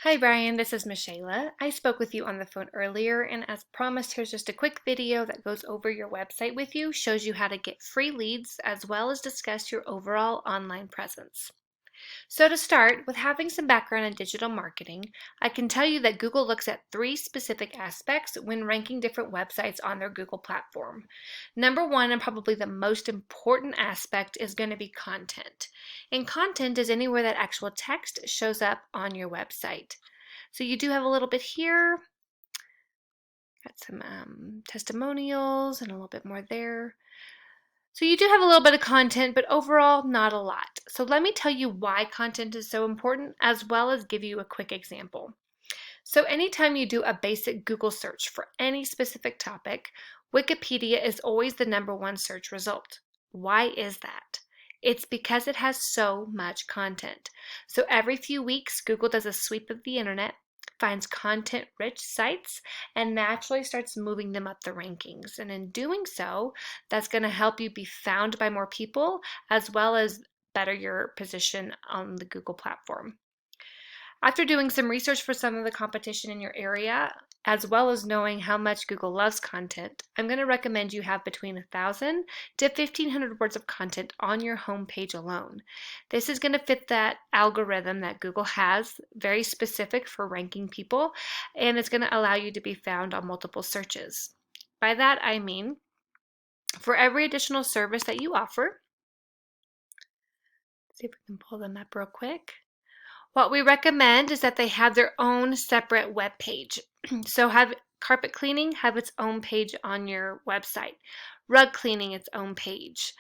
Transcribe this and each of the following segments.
Hi Brian, this is Michaela. I spoke with you on the phone earlier, and as promised, here's just a quick video that goes over your website with you, shows you how to get free leads, as well as discuss your overall online presence. So to start, with having some background in digital marketing, I can tell you that Google looks at three specific aspects when ranking different websites on their Google platform. Number one, and probably the most important aspect, is going to be content. And content is anywhere that actual text shows up on your website. So you do have a little bit here, got some testimonials and a little bit more there. So you do have a little bit of content, but overall not a lot. So let me tell you why content is so important, as well as give you a quick example. So anytime you do a basic Google search for any specific topic, Wikipedia is always the #1 search result. Why is that? It's because it has so much content. So every few weeks, Google does a sweep of the internet, finds content-rich sites, and naturally starts moving them up the rankings. And in doing so, that's going to help you be found by more people, as well as better your position on the Google platform. After doing some research for some of the competition in your area, as well as knowing how much Google loves content, I'm going to recommend you have between 1,000 to 1,500 words of content on your homepage alone. This is going to fit that algorithm that Google has, very specific for ranking people, and it's going to allow you to be found on multiple searches. By that, I mean for every additional service that you offer, let's see if we can pull them up real quick. What we recommend is that they have their own separate web page. So have carpet cleaning have its own page on your website, rug cleaning its own page,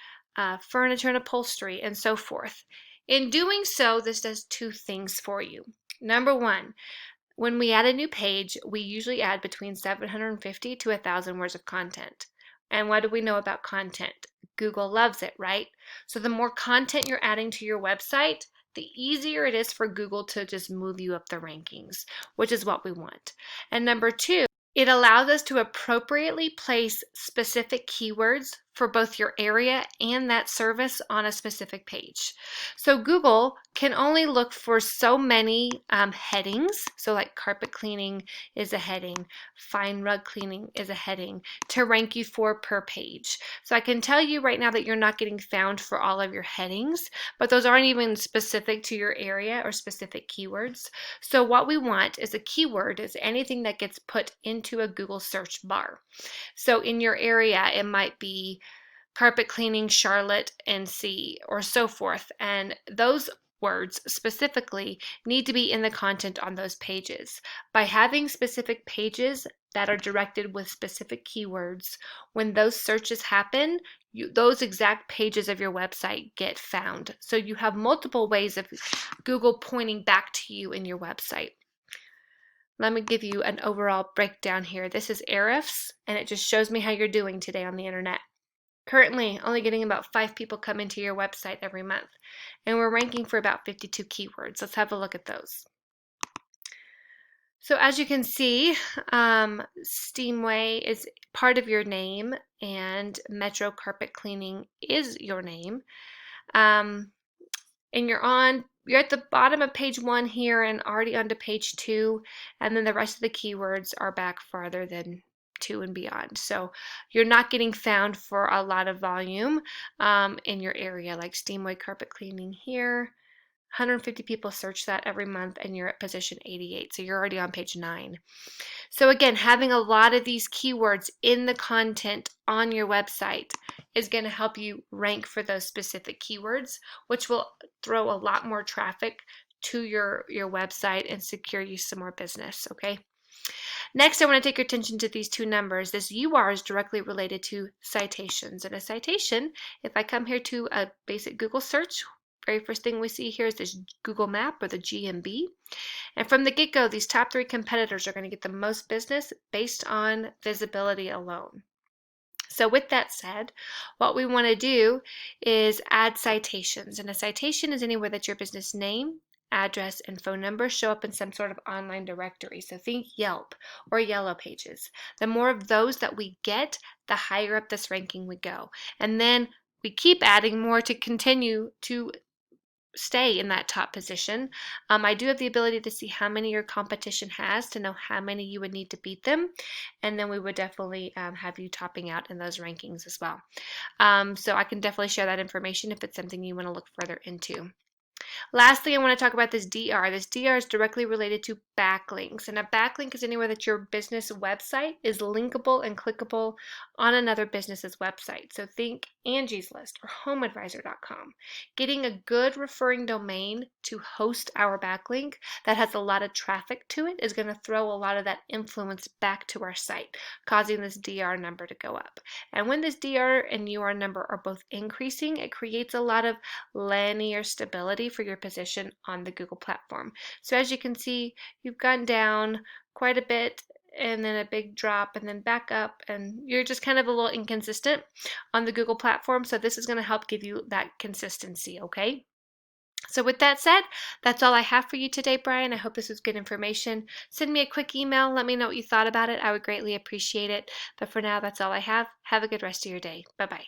furniture and upholstery, and so forth. In doing so, this does two things for you. Number one, when we add a new page, we usually add between 750 to 1,000 words of content. And what do we know about content? Google loves it, right? So the more content you're adding to your website, the easier it is for Google to just move you up the rankings, which is what we want. And number two, it allows us to appropriately place specific keywords for both your area and that service on a specific page. So Google can only look for so many headings. So like carpet cleaning is a heading, fine rug cleaning is a heading to rank you for per page. So I can tell you right now that you're not getting found for all of your headings, but those aren't even specific to your area or specific keywords. So what we want is a keyword is anything that gets put into a Google search bar. So in your area, it might be carpet cleaning Charlotte NC or so forth. And those words specifically need to be in the content on those pages. By having specific pages that are directed with specific keywords, when those searches happen, those exact pages of your website get found. So you have multiple ways of Google pointing back to you in your website. Let me give you an overall breakdown here. This is Ahrefs, and it just shows me how you're doing today on the internet. Currently, only getting about 5 people come into your website every month, and we're ranking for about 52 keywords. Let's have a look at those. So as you can see, Steamway is part of your name, and Metro Carpet Cleaning is your name. And you're at the bottom of page 1 here and already onto page 2, and then the rest of the keywords are back farther than 2 and beyond. So you're not getting found for a lot of volume in your area, like Steamway carpet cleaning here. 150 people search that every month, and you're at position 88, so you're already on page 9. So again, having a lot of these keywords in the content on your website is going to help you rank for those specific keywords, which will throw a lot more traffic to your website and secure you some more business, okay? Next, I want to take your attention to these two numbers. This UR is directly related to citations. And a citation, if I come here to a basic Google search, very first thing we see here is this Google map or the GMB. And from the get-go, these top 3 competitors are going to get the most business based on visibility alone. So with that said, what we want to do is add citations. And a citation is anywhere that your business name, address, and phone number show up in some sort of online directory. So think Yelp or Yellow Pages. The more of those that we get, the higher up this ranking we go. And then we keep adding more to continue to stay in that top position. I do have the ability to see how many your competition has to know how many you would need to beat them, and then we would definitely have you topping out in those rankings as well. So I can definitely share that information if it's something you want to look further into. Lastly, I want to talk about this DR. This DR is directly related to backlinks, and a backlink is anywhere that your business website is linkable and clickable on another business's website. So think Angie's List or HomeAdvisor.com. Getting a good referring domain to host our backlink that has a lot of traffic to it is going to throw a lot of that influence back to our site, causing this DR number to go up. And when this DR and UR number are both increasing, it creates a lot of linear stability for your position on the Google platform. So as you can see, you've gone down quite a bit and then a big drop and then back up, and you're just kind of a little inconsistent on the Google platform. So this is going to help give you that consistency, okay? So with that said, that's all I have for you today, Brian. I hope this was good information. Send me a quick email. Let me know what you thought about it. I would greatly appreciate it. But for now, that's all I have. Have a good rest of your day. Bye-bye.